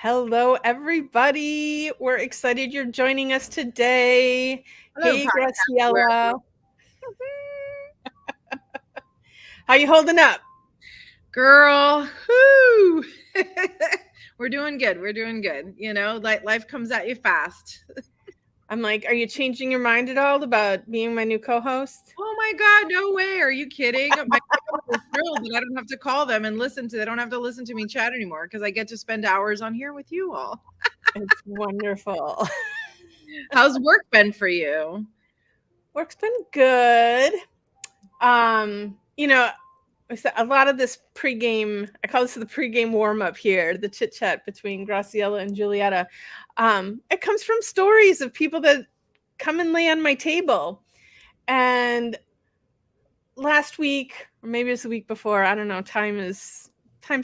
Hello, everybody. We're excited you're joining us today. Hello, Hey, podcast world. Graciela. How you holding up? Girl, whoo. We're doing good. We're doing good. Like life comes at you fast. I'm like, are you changing your mind at all about being my new co-host? Oh my God, no way. Are you kidding? My family is thrilled that I don't have to call them and they don't have to listen to me chat anymore because I get to spend hours on here with you all. It's wonderful. How's work been for you? Work's been good. You know, a lot of this pregame, I call this the pregame warm-up here, the chit-chat between Graciela and Julieta. It comes from stories of people that come and lay on my table. And last week, or maybe it was the week before, I don't know, time's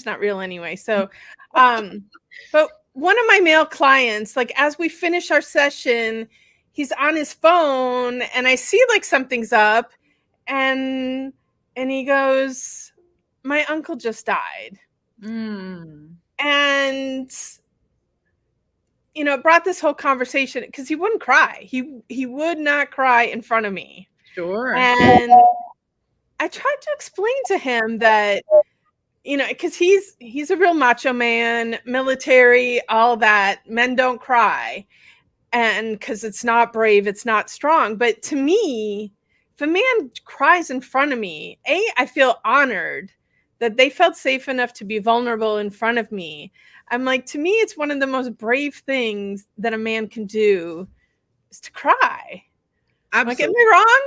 not real anyway. So but one of my male clients, like as we finish our session, he's on his phone and I see like something's up, and he goes, my uncle just died. And it brought this whole conversation because he wouldn't cry. He would not cry in front of me. Sure. And I tried to explain to him that, because he's a real macho man, military, all that. Men don't cry. And because it's not brave, it's not strong. But to me, if a man cries in front of me, I feel honored that they felt safe enough to be vulnerable in front of me. I'm like, to me, it's one of the most brave things that a man can do is to cry. Absolutely. Like, am I wrong?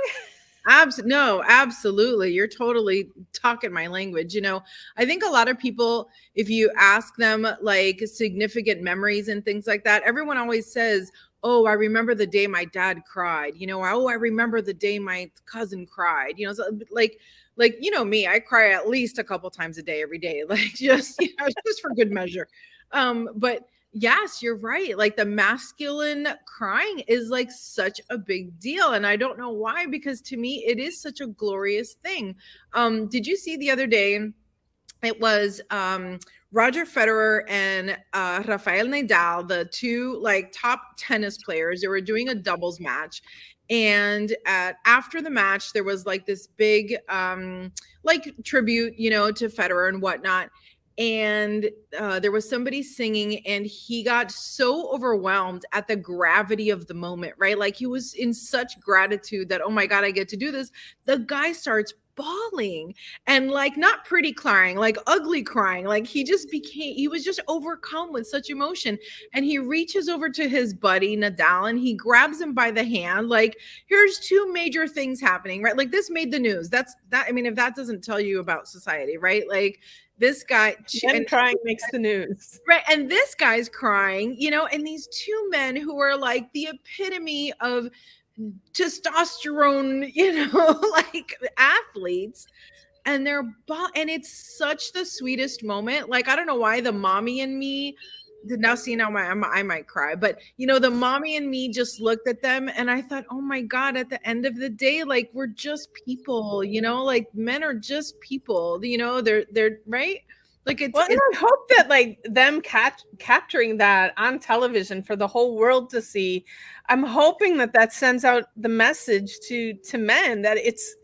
No, absolutely. You're totally talking my language. I think a lot of people, if you ask them like significant memories and things like that, everyone always says, oh, I remember the day my dad cried, oh, I remember the day my cousin cried, so like me, I cry at least a couple times a day, every day, like just, just for good measure. But yes, you're right. Like the masculine crying is like such a big deal. And I don't know why, because to me, it is such a glorious thing. Did you see the other day? It was Roger Federer and Rafael Nadal, the two like top tennis players. They were doing a doubles match. And after the match, there was like this big like tribute, to Federer and whatnot. And there was somebody singing, and he got so overwhelmed at the gravity of the moment, right? Like he was in such gratitude that, oh my God, I get to do this. The guy starts bawling, and like not pretty crying, like ugly crying. Like he was just overcome with such emotion. And he reaches over to his buddy Nadal and he grabs him by the hand. Like, here's two major things happening, right? Like this made the news. I mean, if that doesn't tell you about society, right? Like this guy And crying makes the news. Right. And this guy's crying, and these two men who are like the epitome of testosterone, like athletes, and and it's such the sweetest moment. Like, I don't know why the mommy in me now see now I might cry, but the mommy and me just looked at them and I thought, oh my God, at the end of the day, like we're just people, like men are just people, they're right. Like Well, and I hope that like them capturing that on television for the whole world to see, I'm hoping that sends out the message to men that it's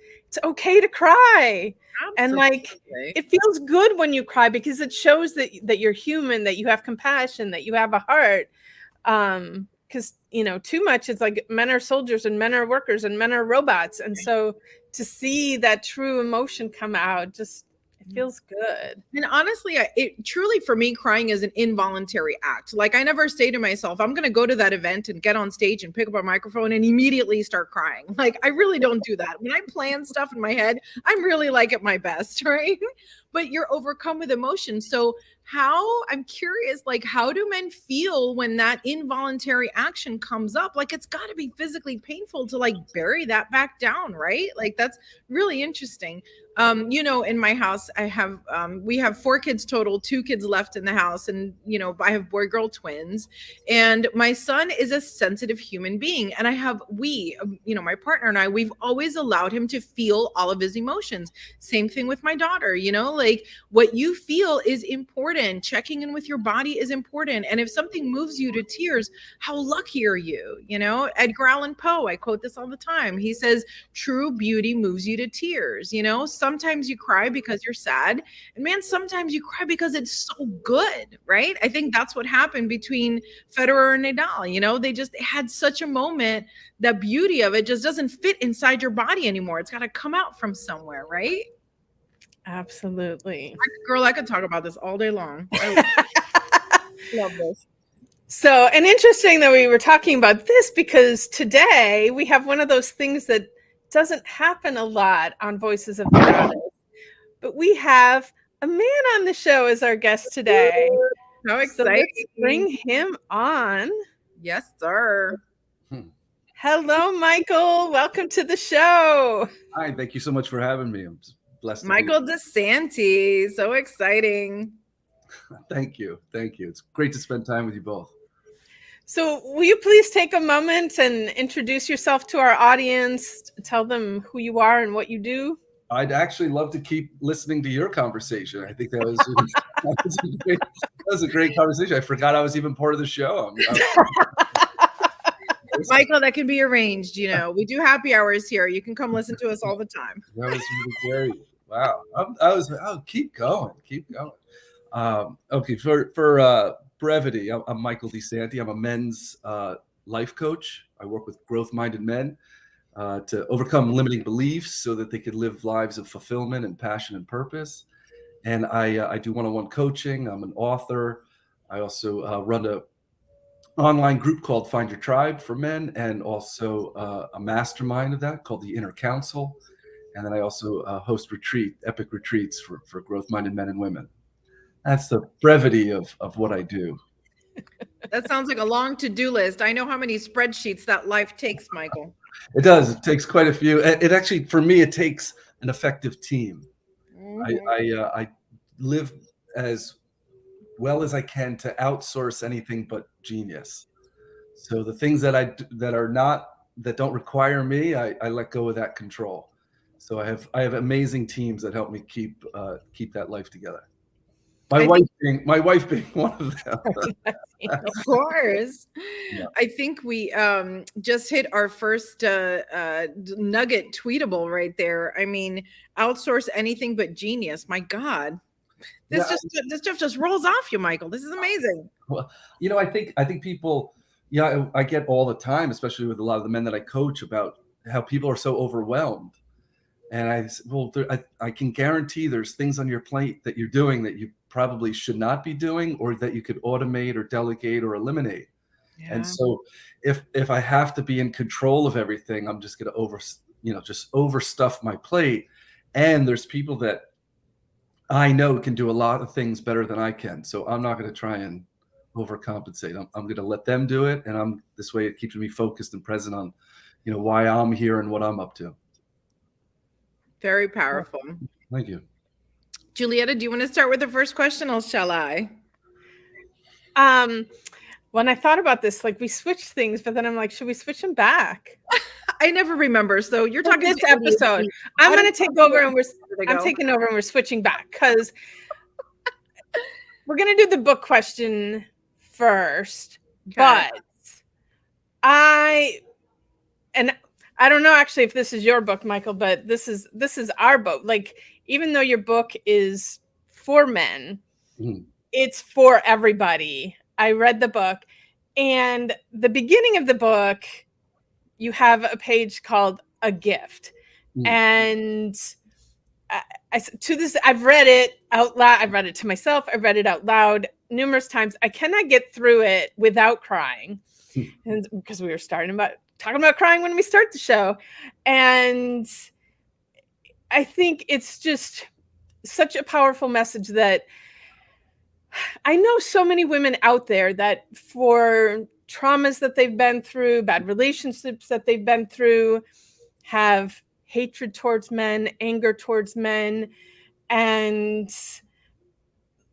okay to cry. Absolutely. And like it feels good when you cry because it shows that you're human, that you have compassion, that you have a heart. Because too much, it's like men are soldiers and men are workers and men are robots. And so to see that true emotion come out, just it feels good. And honestly, it truly, for me, crying is an involuntary act. Like I never say to myself, I'm going to go to that event and get on stage and pick up a microphone and immediately start crying. Like I really don't do that. When I plan stuff in my head, I'm really like at my best, right? But you're overcome with emotion. So I'm curious, like, how do men feel when that involuntary action comes up? Like, it's got to be physically painful to like bury that back down, right? Like, that's really interesting. In my house, we have 4 kids total, 2 kids left in the house. And, I have boy, girl twins, and my son is a sensitive human being. And my partner and I, we've always allowed him to feel all of his emotions. Same thing with my daughter, like what you feel is important. Checking in with your body is important. And if something moves you to tears, how lucky are you? You know, Edgar Allan Poe, I quote this all the time. He says, true beauty moves you to tears. You know, sometimes you cry because you're sad. And man, sometimes you cry because it's so good, right? I think that's what happened between Federer and Nadal. You know, they just had such a moment. The beauty of it just doesn't fit inside your body anymore. It's got to come out from somewhere, right? Absolutely. Girl, I could talk about this all day long. I love this. So, and interesting that we were talking about this because today we have one of those things that doesn't happen a lot on Voices of the Goddess, but we have a man on the show as our guest today. How So exciting. let's bring him on. Yes, sir. Hello, Michael. Welcome to the show. Hi, thank you so much for having me. I'm blessed to Michael DeSanti. So exciting. Thank you. Thank you. It's great to spend time with you both. So will you please take a moment and introduce yourself to our audience, tell them who you are and what you do? I'd actually love to keep listening to your conversation. I think that was a great conversation. I forgot I was even part of the show. Michael, that can be arranged. You know, we do happy hours here. You can come listen to us all the time. That was very wow. Oh, keep going, keep going. Okay, for brevity, I'm Michael DeSanti. I'm a men's life coach. I work with growth-minded men to overcome limiting beliefs so that they can live lives of fulfillment and passion and purpose. And I do one-on-one coaching. I'm an author. I also run a online group called Find Your Tribe for men, and also a mastermind of that called the Inner Council. And then I also host epic retreats for growth-minded men and women. That's the brevity of what I do. That sounds like a long to-do list. I know how many spreadsheets that life takes, Michael. It does. It takes quite a few. It actually, for me, it takes an effective team. Mm-hmm. I live as well as I can to outsource anything but genius. So the things that don't require me, I let go of that control. So I have amazing teams that help me keep that life together. My wife being one of them. Of course. Yeah. I think we just hit our first nugget tweetable right there. I mean, outsource anything but genius. My God. This stuff just rolls off you, Michael. This is amazing. Well, you know, I think people, I get all the time, especially with a lot of the men that I coach, about how people are so overwhelmed. And I can guarantee there's things on your plate that you're doing that you probably should not be doing, or that you could automate or delegate or eliminate. Yeah. And so if I have to be in control of everything, I'm just going to just overstuff my plate. And there's people that I know can do a lot of things better than I can. So I'm not going to try and overcompensate. I'm going to let them do it. And this way it keeps me focused and present on, why I'm here and what I'm up to. Very powerful. Thank you. Julietta, do you want to start with the first question, or shall I? When I thought about this, like, we switched things, but then I'm like, should we switch them back? I never remember. So you're talking this episode. I'm going to take over, and I'm taking over, and we're switching back because we're going to do the book question first. Okay. But I don't know actually if this is your book, Michael, but this is our book. Like, even though your book is for men, it's for everybody. I read the book, and the beginning of the book, you have a page called A Gift. And I've read it out loud. I've read it to myself. I've read it out loud numerous times. I cannot get through it without crying. And because we were talking about crying when we start the show. And I think it's just such a powerful message that I know so many women out there that for traumas that they've been through, bad relationships that they've been through, have hatred towards men, anger towards men. And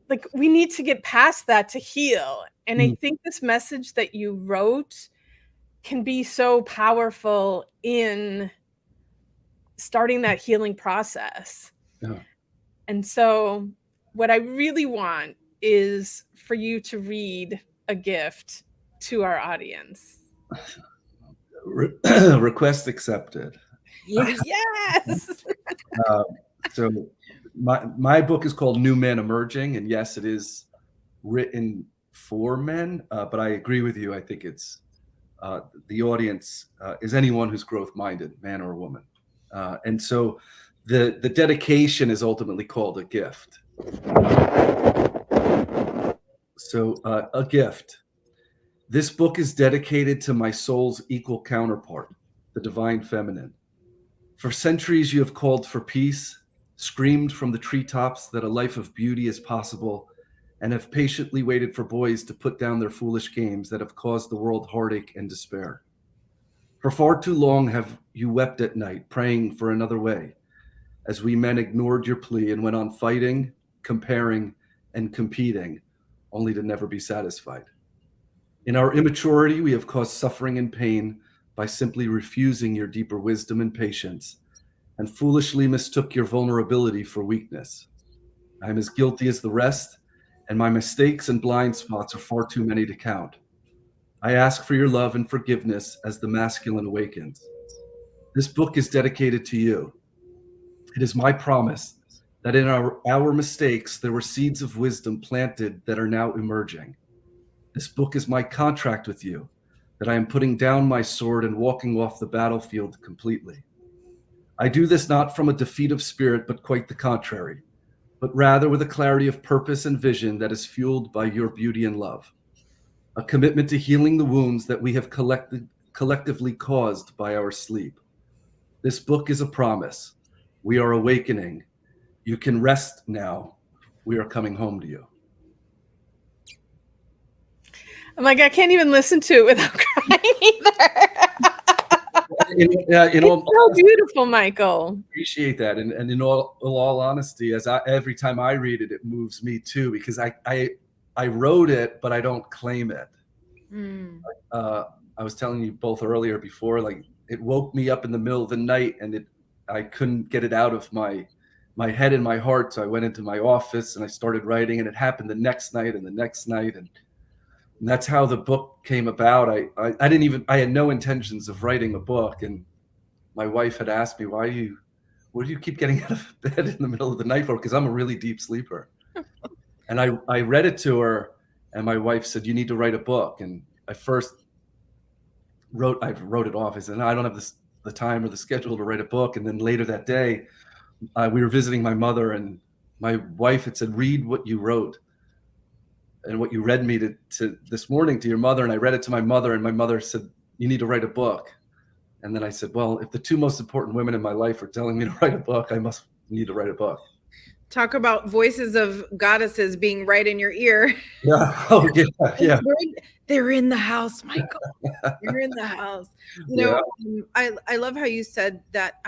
like, we need to get past that to heal. And I think this message that you wrote can be so powerful in starting that healing process. Yeah. And so what I really want is for you to read a gift to our audience. Request accepted. Yes. So my book is called New Men Emerging, and yes, it is written for men, but I agree with you. I think it's the audience is anyone who's growth minded, man or woman, and so the dedication is ultimately called a gift. So a gift. This book is dedicated to my soul's equal counterpart, the divine feminine. For centuries, you have called for peace, screamed from the treetops that a life of beauty is possible, and have patiently waited for boys to put down their foolish games that have caused the world heartache and despair. For far too long have you wept at night, praying for another way, as we men ignored your plea and went on fighting, comparing, and competing, only to never be satisfied. In our immaturity, we have caused suffering and pain by simply refusing your deeper wisdom and patience, and foolishly mistook your vulnerability for weakness. I am as guilty as the rest, and my mistakes and blind spots are far too many to count. I ask for your love and forgiveness as the masculine awakens. This book is dedicated to you. It is my promise that in our mistakes, there were seeds of wisdom planted that are now emerging. This book is my contract with you, that I am putting down my sword and walking off the battlefield completely. I do this not from a defeat of spirit, but quite the contrary, but rather with a clarity of purpose and vision that is fueled by your beauty and love. A commitment to healing the wounds that we have collectively caused by our sleep. This book is a promise. We are awakening. You can rest now. We are coming home to you. I'm like, I can't even listen to it without crying either. It's so beautiful, Michael. Appreciate that, and in all honesty, every time I read it, it moves me too, because I wrote it, but I don't claim it. I was telling you both earlier before, like it woke me up in the middle of the night, and I couldn't get it out of my head and my heart, so I went into my office and I started writing, and it happened the next night and the next night, and that's how the book came about. I had no intentions of writing a book, and my wife had asked me, what do you keep getting out of bed in the middle of the night for? Because I'm a really deep sleeper. And I read it to her, and my wife said, you need to write a book. And I first wrote it off. I said, no, I don't have the time or the schedule to write a book. And then later that day, we were visiting my mother, and my wife had said, read what you wrote and what you read me to this morning to your mother. And I read it to my mother, and my mother said, you need to write a book. And then I said, well, if the two most important women in my life are telling me to write a book, I must need to write a book. Talk about voices of goddesses being right in your ear. Yeah. Oh, yeah. They're in the house, Michael. You're in the house. I love how you said that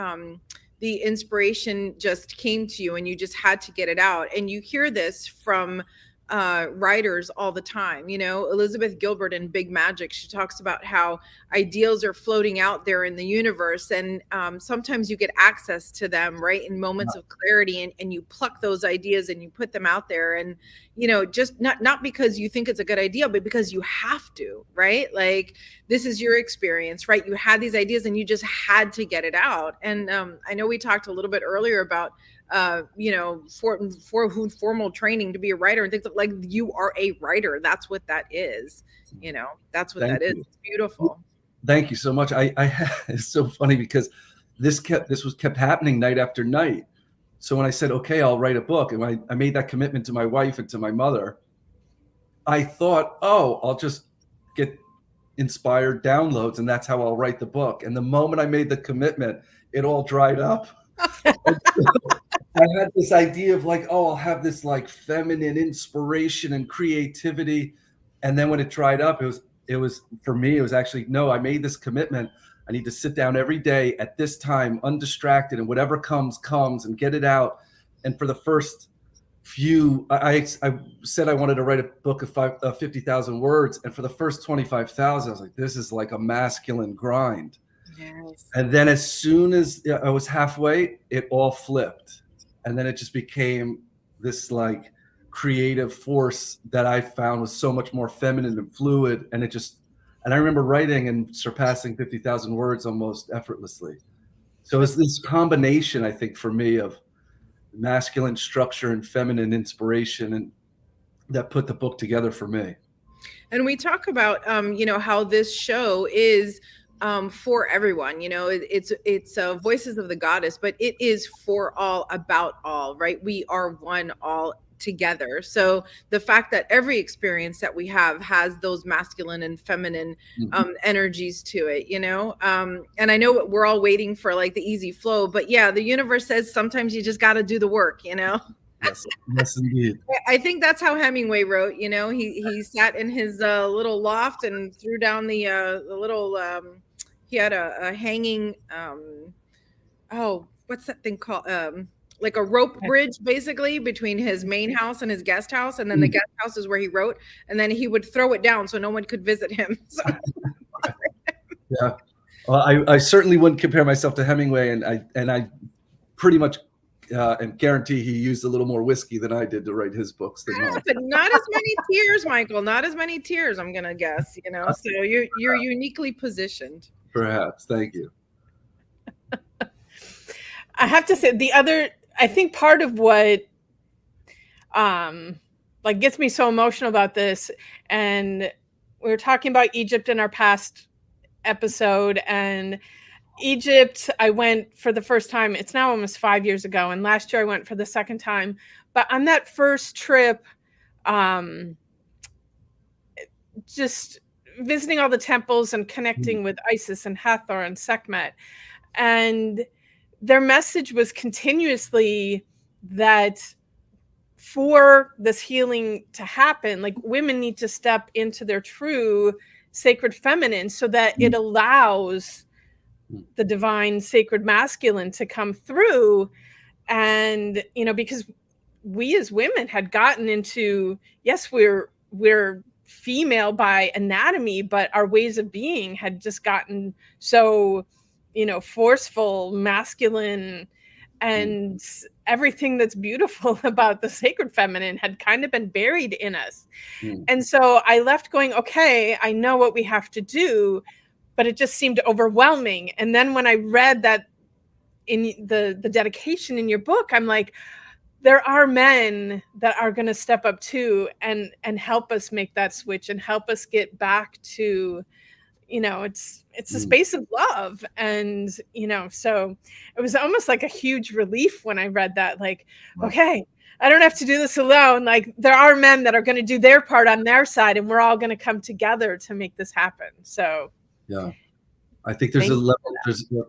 the inspiration just came to you and you just had to get it out. And you hear this from writers all the time. Elizabeth Gilbert in Big Magic, she talks about how ideals are floating out there in the universe, and sometimes you get access to them right in moments of clarity, and you pluck those ideas and you put them out there, and just not because you think it's a good idea, but because you have to, right? Like, this is your experience, right? You had these ideas and you just had to get it out. And I know we talked a little bit earlier about formal training to be a writer and things like you are a writer. That's what that is. That's what that is. It's beautiful. Thank you so much. It's so funny because this kept happening night after night. So when I said, okay, I'll write a book, and I made that commitment to my wife and to my mother, I thought, oh, I'll just get inspired downloads and that's how I'll write the book. And the moment I made the commitment, it all dried up. I had this idea of like, oh, I'll have this like feminine inspiration and creativity. And then when it dried up, it was for me, it was actually, no, I made this commitment. I need to sit down every day at this time, undistracted, and whatever comes and get it out. And for the first few, I said I wanted to write a book of 50,000 words. And for the first 25,000, I was like, this is like a masculine grind. Yes. And then as soon as I was halfway, it all flipped. and then it just became this like creative force that I found was so much more feminine and fluid. And I remember writing and surpassing 50,000 words almost effortlessly. So it's this combination, I think, for me, of masculine structure and feminine inspiration, and that put the book together for me. And we talk about, how this show is for everyone. It's Voices of the Goddess, but it is for all, about all, right? We are one, all together. So the fact that every experience that we have has those masculine and feminine energies to it, and I know we're all waiting for like the easy flow, but yeah, the universe says sometimes you just got to do the work. Yes, indeed. I think that's how Hemingway wrote. He sat in his little loft and threw down the little. He had a hanging. What's that thing called? Like a rope bridge, basically, between his main house and his guest house, and then the guest house is where he wrote. And then he would throw it down so no one could visit him. So. Yeah, well, I certainly wouldn't compare myself to Hemingway, and I pretty much. And guarantee he used a little more whiskey than I did to write his books. But not as many tears, Michael. Not as many tears, I'm gonna guess. So you're uniquely positioned. Perhaps. Thank you. I have to say, I think part of what like gets me so emotional about this, and we were talking about Egypt in our past episode, and Egypt, I went for the first time. It's now almost 5 years ago. And last year I went for the second time. But on that first trip, just visiting all the temples and connecting with Isis and Hathor and Sekhmet. And their message was continuously that for this healing to happen, like women need to step into their true sacred feminine so that it allows the divine sacred masculine to come through. And because we as women had gotten into, yes, we're female by anatomy, but our ways of being had just gotten so forceful, masculine, and everything that's beautiful about the sacred feminine had kind of been buried in us. And so I left going, okay, I know what we have to do, but it just seemed overwhelming. And then when I read that in the dedication in your book, I'm like, there are men that are going to step up too and help us make that switch and help us get back to, it's a space of love. And, so it was almost like a huge relief when I read that, like, okay, I don't have to do this alone. Like, there are men that are going to do their part on their side, and we're all going to come together to make this happen. So yeah, I think there's a level.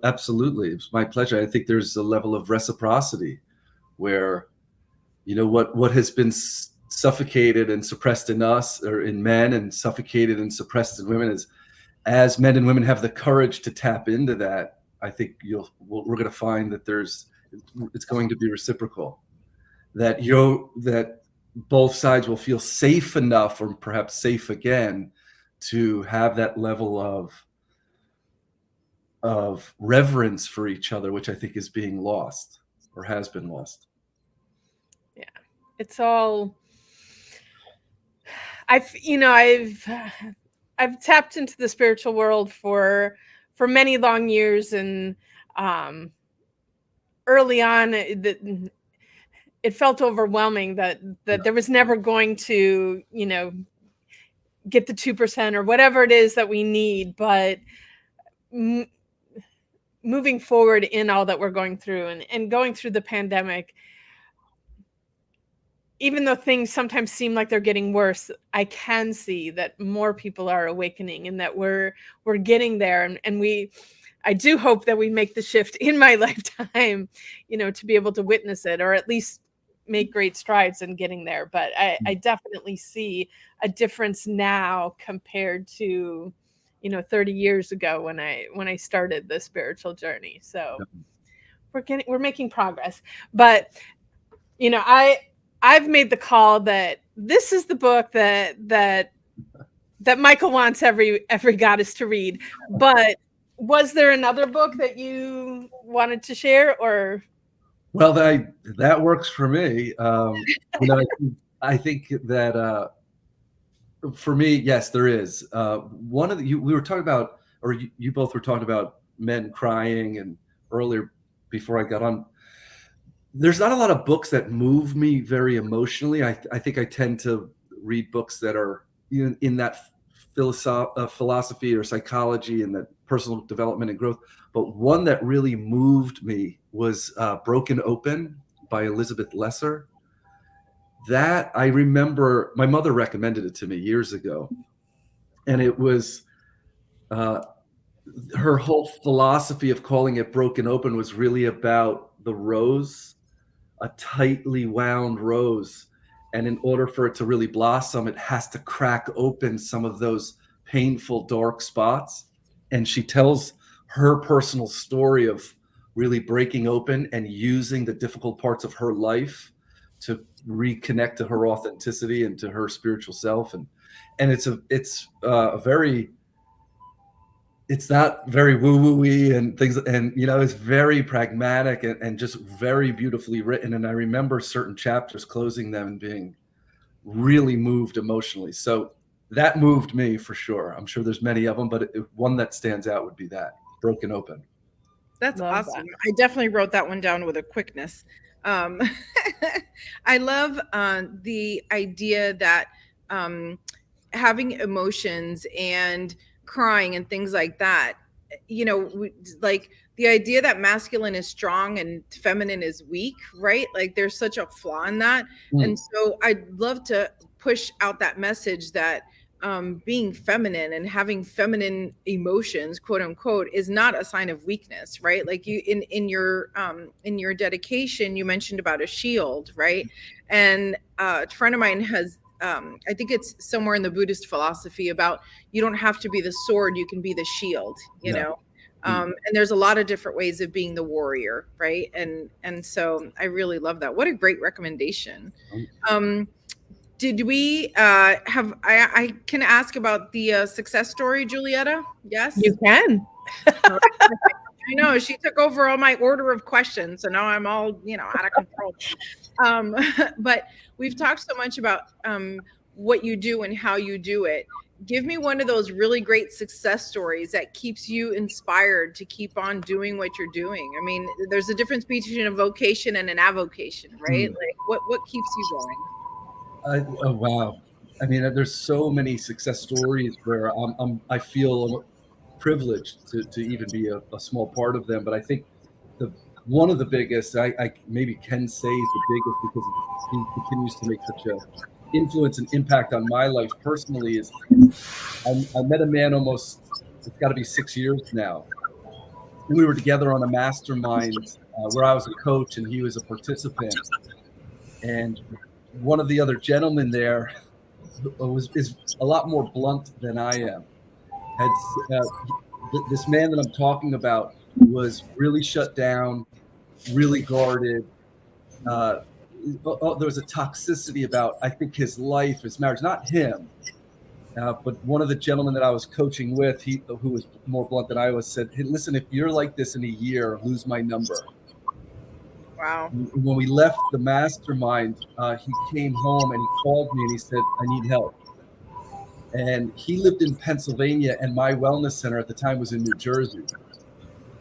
Absolutely, it's my pleasure. I think there's a level of reciprocity where, what has been suffocated and suppressed in us or in men, and suffocated and suppressed in women, is as men and women have the courage to tap into that. I think we're going to find that it's going to be reciprocal. That that both sides will feel safe enough, or perhaps safe again, to have that level of reverence for each other, which I think is being lost or has been lost. Yeah, it's all. I've tapped into the spiritual world for many long years, and early on, it felt overwhelming that there was never going to, get the 2% or whatever it is that we need. But moving forward in all that we're going through and going through the pandemic, even though things sometimes seem like they're getting worse, I can see that more people are awakening and that we're getting there. And I do hope that we make the shift in my lifetime, to be able to witness it, or at least make great strides in getting there. But I definitely see a difference now compared to, 30 years ago when I started the spiritual journey. So we're making progress. But, I've made the call that this is the book that Michael wants every goddess to read. But was there another book that you wanted to share, or? Well, that works for me. You know, I think that for me, yes, there is. One of we were talking about, or you both were talking about men crying, and earlier before I got on, there's not a lot of books that move me very emotionally. I think I tend to read books that are in that philosophy or psychology and that personal development and growth. But one that really moved me was Broken Open by Elizabeth Lesser. That I remember my mother recommended it to me years ago. And it was her whole philosophy of calling it Broken Open was really about the rose, a tightly wound rose. And in order for it to really blossom, it has to crack open some of those painful, dark spots. And she tells her personal story of really breaking open and using the difficult parts of her life to reconnect to her authenticity and to her spiritual self. And it's a very, it's not very woo-woo-y and things, and it's very pragmatic and just very beautifully written. And I remember certain chapters closing them and being really moved emotionally. So that moved me for sure. I'm sure there's many of them, but one that stands out would be that Broken Open. That's Love awesome. that. I definitely wrote that one down with a quickness. I love the idea that having emotions and crying and things like that, like the idea that masculine is strong and feminine is weak, right? Like there's such a flaw in that. And so I'd love to push out that message that being feminine and having feminine emotions, quote unquote, is not a sign of weakness, right? Like you in your dedication, you mentioned about a shield, right? And a friend of mine has I think it's somewhere in the Buddhist philosophy about you don't have to be the sword, you can be the shield, and there's a lot of different ways of being the warrior, right? And so I really love that. What a great recommendation. Did we have I can ask about the success story, Julietta? Yes, You can. I know she took over all my order of questions, so now I'm all out of control. But we've talked so much about what you do and how you do it. Give me one of those really great success stories that keeps you inspired to keep on doing what you're doing. I mean, there's a difference between a vocation and an avocation, right? Like what keeps you going? Oh, wow. I mean, there's so many success stories where I feel privileged to even be a small part of them. But I think one of the biggest, I maybe can say is the biggest because he continues to make such a influence and impact on my life personally, is I met a man almost, it's got to be 6 years now. And we were together on a mastermind where I was a coach and he was a participant. And one of the other gentlemen there is a lot more blunt than I am. This man that I'm talking about was really shut down, really guarded. There was a toxicity about, I think, his life, his marriage, not him, but one of the gentlemen that I was coaching with, who was more blunt than I was, said, "Hey, listen, if you're like this in a year, lose my number." Wow. When we left the mastermind, he came home and he called me and he said, "I need help." And he lived in Pennsylvania, and my wellness center at the time was in New Jersey.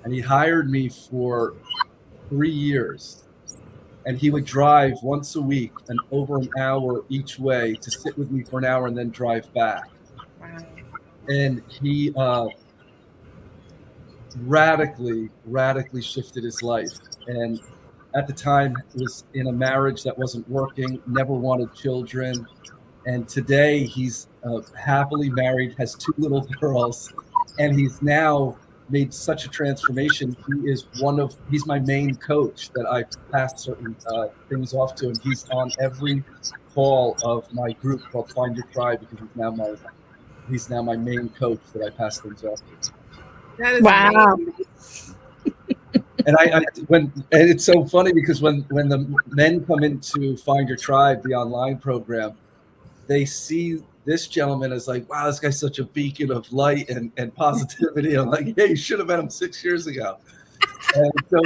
And he hired me for 3 years. And he would drive once a week and over an hour each way to sit with me for an hour and then drive back. Wow. And he radically shifted his life. And at the time was in a marriage that wasn't working, never wanted children. And today he's happily married, has 2 little girls, and he's now made such a transformation. He's my main coach that I pass certain things off to, and he's on every call of my group called Find Your Tribe because he's now my main coach that I pass things off to. That is Wow. amazing. And and it's so funny because when the men come into Find Your Tribe, the online program, they see this gentleman as like, wow, this guy's such a beacon of light and positivity. I'm like, hey, you should have met him 6 years ago. And so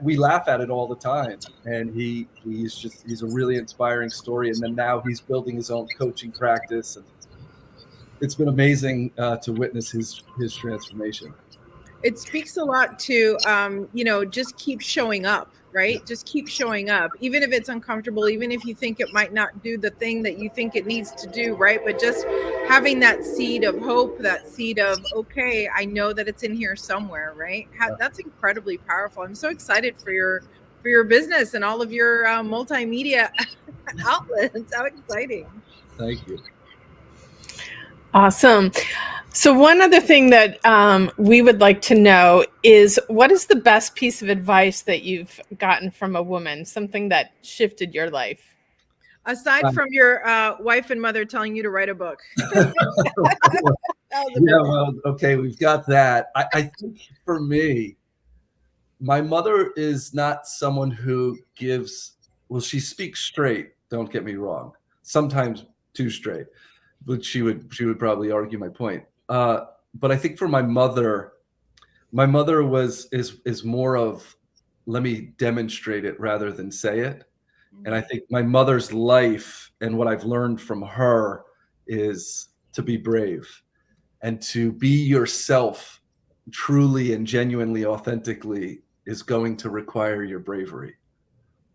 we laugh at it all the time. And he's a really inspiring story. And then now he's building his own coaching practice, and it's been amazing to witness his transformation. It speaks a lot to, just keep showing up, right? Just keep showing up, even if it's uncomfortable, even if you think it might not do the thing that you think it needs to do, right? But just having that seed of hope, that seed of, okay, I know that it's in here somewhere, right? That's incredibly powerful. I'm so excited for your business and all of your multimedia outlets. How exciting. Thank you. Awesome. So one other thing that we would like to know is, what is the best piece of advice that you've gotten from a woman, something that shifted your life? Aside from your wife and mother telling you to write a book. Well, okay, we've got that. I think for me, my mother is not someone who she speaks straight, don't get me wrong, sometimes too straight, but she would probably argue my point. But I think for my mother is more of, let me demonstrate it rather than say it. And I think my mother's life and what I've learned from her is to be brave and to be yourself truly and genuinely, authentically, is going to require your bravery.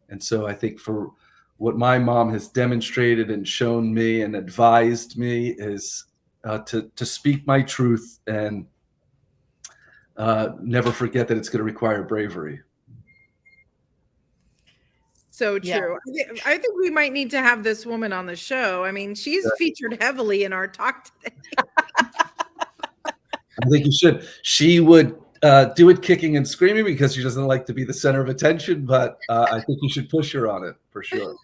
And so I think for what my mom has demonstrated and shown me and advised me is to speak my truth and never forget that it's going to require bravery. So true. Yeah. I think we might need to have this woman on the show. I mean, she's featured heavily in our talk today. I think you should. She would do it kicking and screaming because she doesn't like to be the center of attention, but I think you should push her on it for sure.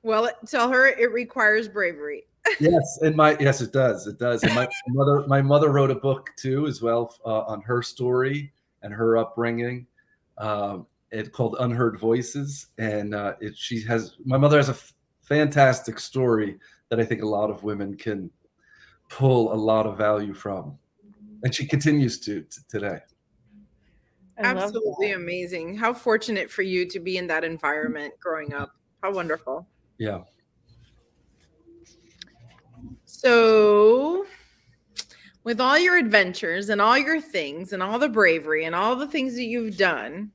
Well, tell her it requires bravery. Yes, yes, it does. It does. And my mother wrote a book too, as well, on her story and her upbringing. It's called Unheard Voices, and my mother has a fantastic story that I think a lot of women can pull a lot of value from, and she continues to today. Absolutely amazing. How fortunate for you to be in that environment growing up. How wonderful. Yeah. So with all your adventures and all your things and all the bravery and all the things that you've done,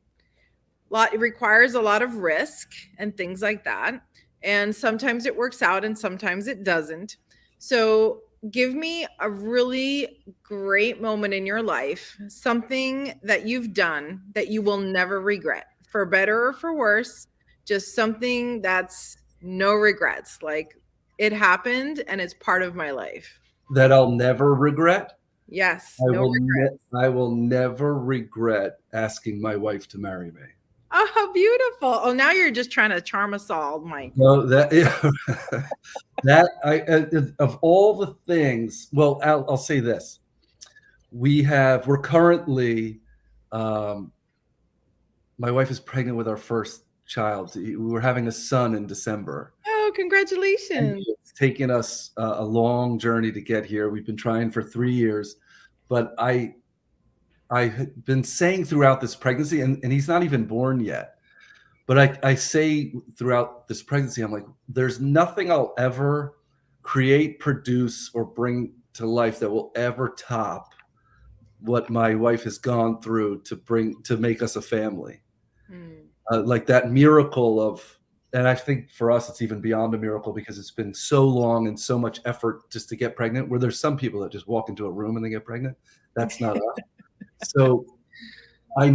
it requires a lot of risk and things like that. And sometimes it works out and sometimes it doesn't. So give me a really great moment in your life, something that you've done that you will never regret, for better or for worse, just something that's no regrets. Like, it happened and it's part of my life. That I'll never regret? Yes. I will never regret asking my wife to marry me. Oh, how beautiful. Oh, now you're just trying to charm us all, Mike. No, of all the things, well, I'll say this. We're currently, my wife is pregnant with our first child. We're having a son in December. Oh, congratulations. It's taken us a long journey to get here. We've been trying for 3 years, but I had been saying throughout this pregnancy, and he's not even born yet, but I say throughout this pregnancy, I'm like, there's nothing I'll ever create, produce, or bring to life that will ever top what my wife has gone through to make us a family. Like that miracle of, and I think for us, it's even beyond a miracle because it's been so long and so much effort just to get pregnant, where there's some people that just walk into a room and they get pregnant. That's not us. So I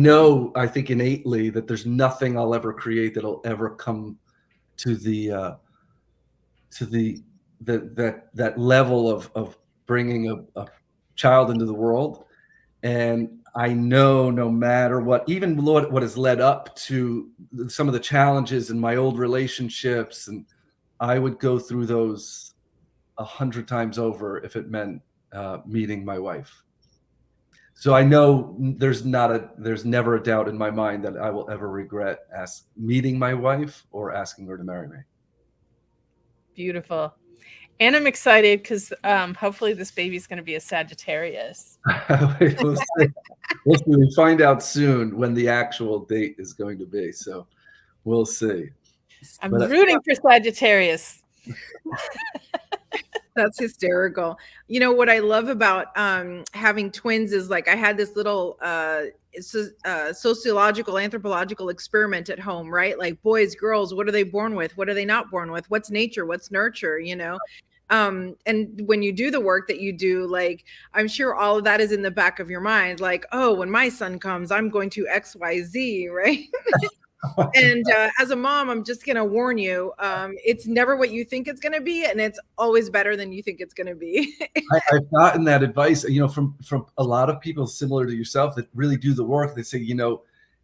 think innately that there's nothing I'll ever create that'll ever come to that level of bringing a child into the world. And I know no matter what, even what has led up to some of the challenges in my old relationships, and I would go through those 100 times over if it meant meeting my wife. So I know there's never a doubt in my mind that I will ever regret meeting my wife or asking her to marry me. Beautiful. And I'm excited because hopefully this baby's going to be a Sagittarius. We'll We'll see. We find out soon when the actual date is going to be. So we'll see. I'm But rooting for Sagittarius. That's hysterical. You know what I love about having twins is like I had this little sociological anthropological experiment at home, right? Like boys, girls, what are they born with? What are they not born with? What's nature? What's nurture? You know? And when you do the work that you do, like I'm sure all of that is in the back of your mind, like, oh, when my son comes, I'm going to XYZ, right? And as a mom, I'm just going to warn you, it's never what you think it's going to be, and it's always better than you think it's going to be. I've gotten that advice, from a lot of people similar to yourself that really do the work. They say,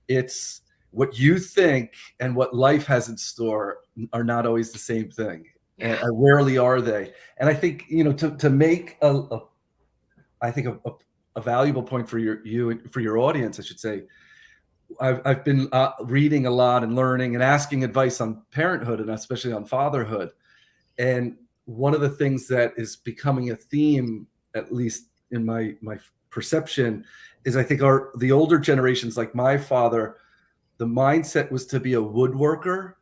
it's what you think and what life has in store are not always the same thing. Yeah. And rarely are they. And I think, to make a valuable point for your audience, I should say, I've been reading a lot and learning and asking advice on parenthood and especially on fatherhood. And one of the things that is becoming a theme, at least in my perception, is I think the older generations, like my father, the mindset was to be a woodworker.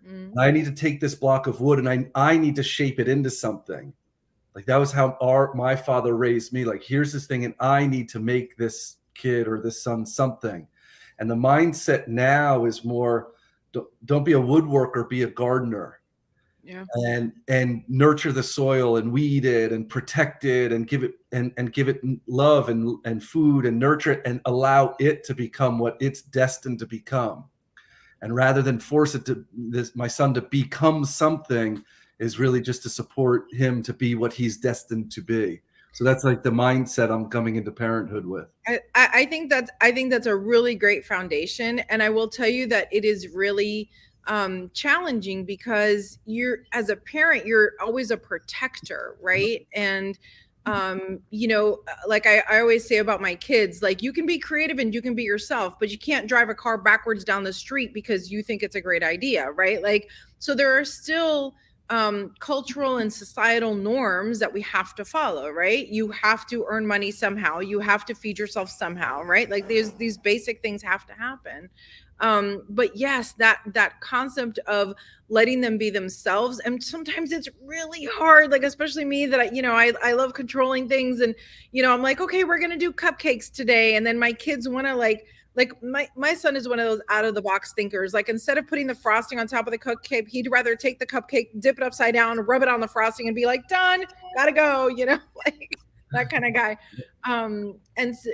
Mm-hmm. I need to take this block of wood and I need to shape it into something. Like that was how my father raised me. Like, here's this thing and I need to make this kid or this son something. And the mindset now is more, don't be a woodworker, be a gardener. Yeah. And nurture the soil and weed it and protect it and give it and give it love and food and nurture it and allow it to become what it's destined to become. And rather than force my son to become something, is really just to support him to be what he's destined to be. So that's like the mindset I'm coming into parenthood with. I think that's a really great foundation. And I will tell you that it is really challenging because as a parent, you're always a protector, right? And like I always say about my kids, like you can be creative and you can be yourself, but you can't drive a car backwards down the street because you think it's a great idea, right? Like, so there are still cultural and societal norms that we have to follow, right? You have to earn money somehow. You have to feed yourself somehow, right? Like these basic things have to happen. But yes, that concept of letting them be themselves. And sometimes it's really hard, like, especially me that I love controlling things. And, I'm like, okay, we're going to do cupcakes today. And then my kids want to like my son is one of those out of the box thinkers. Like instead of putting the frosting on top of the cupcake, he'd rather take the cupcake, dip it upside down, rub it on the frosting and be like, done, gotta go, like that kind of guy.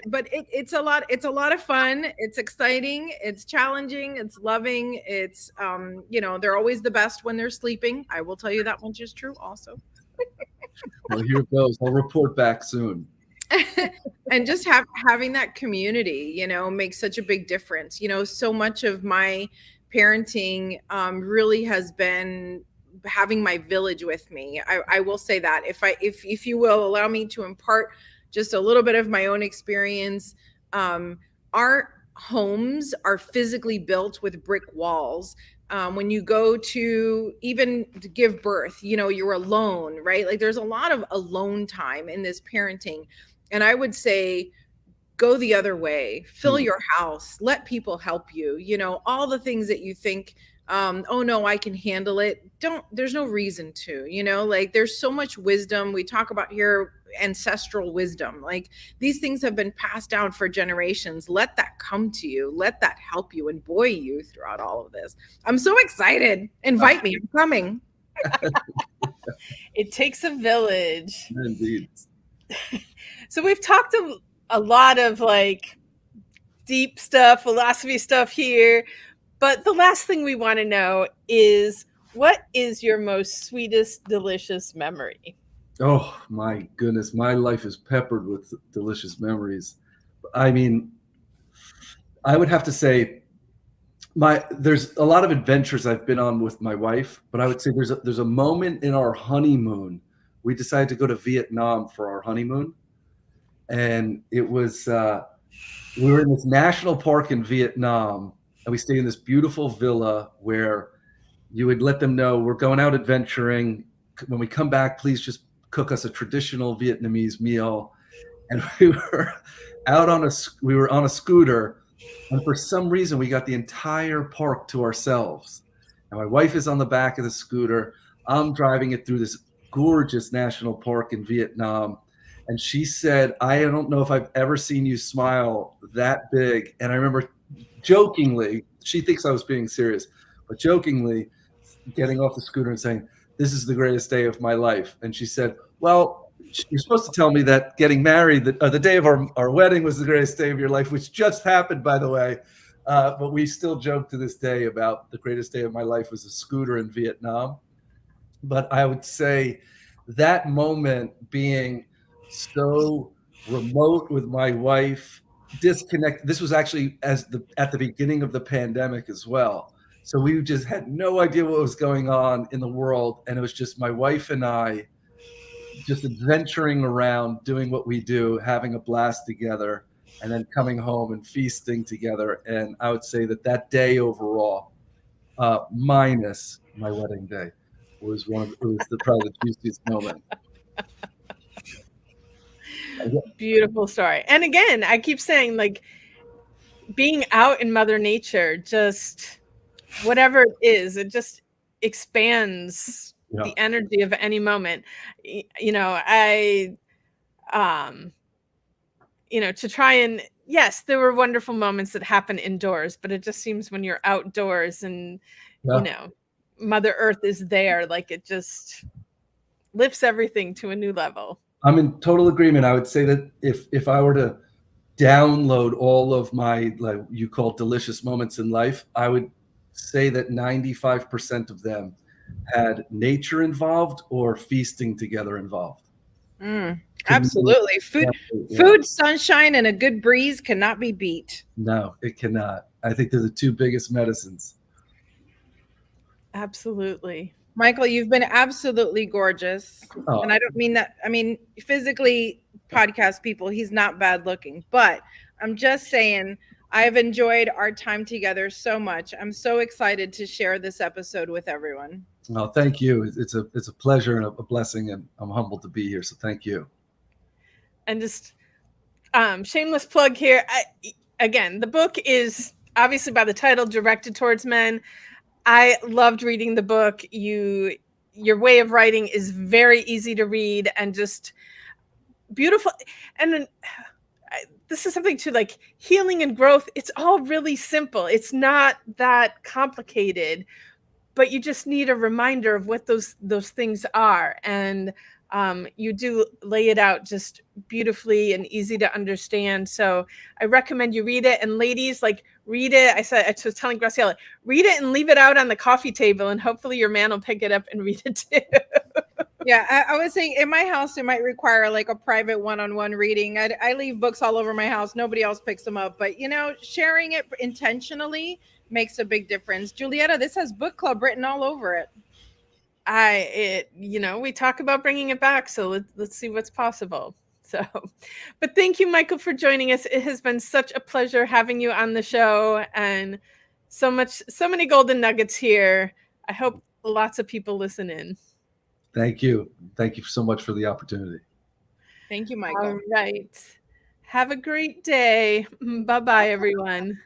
But it's a lot of fun. It's exciting. It's challenging. It's loving. It's, they're always the best when they're sleeping. I will tell you that much is true also. Well, here it goes. I'll report back soon. And just having that community, makes such a big difference. So much of my parenting really has been having my village with me. I will say that if you will allow me to impart just a little bit of my own experience, our homes are physically built with brick walls. When you go to even to give birth, you're alone, right? Like there's a lot of alone time in this parenting. And I would say, go the other way, fill your house, let people help you, all the things that you think, oh no, I can handle it. There's no reason to, like there's so much wisdom. We talk about here ancestral wisdom, like these things have been passed down for generations. Let that come to you. Let that help you and buoy you throughout all of this. I'm so excited. Invite me. I'm coming. It takes a village. Indeed. So we've talked a lot of like deep stuff, philosophy stuff here, but the last thing we want to know is, what is your most sweetest, delicious memory? Oh my goodness, my life is peppered with delicious memories. I mean, I would have to say there's a lot of adventures I've been on with my wife, but I would say there's a moment in our honeymoon. We decided to go to Vietnam for our honeymoon. And it was, we were in this national park in Vietnam, and we stayed in this beautiful villa where you would let them know we're going out adventuring. When we come back, please just cook us a traditional Vietnamese meal. and we were we were on a scooter, and for some reason we got the entire park to ourselves. And my wife is on the back of the scooter. I'm driving it through this gorgeous national park in Vietnam. And she said, I don't know if I've ever seen you smile that big. And I remember jokingly, she thinks I was being serious, but jokingly getting off the scooter and saying, this is the greatest day of my life. And she said, well, you're supposed to tell me that getting married, the day of our wedding was the greatest day of your life, which just happened, by the way. But we still joke to this day about the greatest day of my life was a scooter in Vietnam. But I would say that moment being so remote with my wife, disconnected. This was actually at the beginning of the pandemic as well. So we just had no idea what was going on in the world. And it was just my wife and I just adventuring around, doing what we do, having a blast together, and then coming home and feasting together. And I would say that day overall, minus my wedding day, was probably the juiciest moment. Beautiful story. And again, I keep saying, like, being out in Mother Nature, just whatever it is, it just expands the energy of any moment. To try and, yes, there were wonderful moments that happen indoors, but it just seems when you're outdoors and, Mother Earth is there, like, it just lifts everything to a new level. I'm in total agreement. I would say that if I were to download all of my, like you call delicious moments in life, I would say that 95% of them had nature involved or feasting together involved. Absolutely. Food, sunshine, and a good breeze cannot be beat. No, it cannot. I think they're the two biggest medicines. Absolutely. Michael, you've been absolutely gorgeous. Oh. And I don't mean that. I mean, physically, podcast people, he's not bad looking. But I'm just saying, I've enjoyed our time together so much. I'm so excited to share this episode with everyone. Well, thank you. It's a pleasure and a blessing, and I'm humbled to be here. So thank you. And just shameless plug here. Again, the book is obviously by the title directed towards men. I loved reading the book. Your way of writing is very easy to read and just beautiful. And then, this is something too, like healing and growth. It's all really simple. It's not that complicated, but you just need a reminder of what those things are. And you do lay it out just beautifully and easy to understand. So I recommend you read it. And ladies, like, read it. I was telling Graciela, read it and leave it out on the coffee table, and hopefully your man will pick it up and read it too. Yeah, I was saying in my house, it might require like a private one-on-one reading. I leave books all over my house. Nobody else picks them up. But, sharing it intentionally makes a big difference. Julieta, this has book club written all over it. We talk about bringing it back. So let's see what's possible. So, but thank you, Michael, for joining us. It has been such a pleasure having you on the show, and so many golden nuggets here. I hope lots of people listen in. Thank you. Thank you so much for the opportunity. Thank you, Michael. All right. Have a great day. Bye-bye, everyone.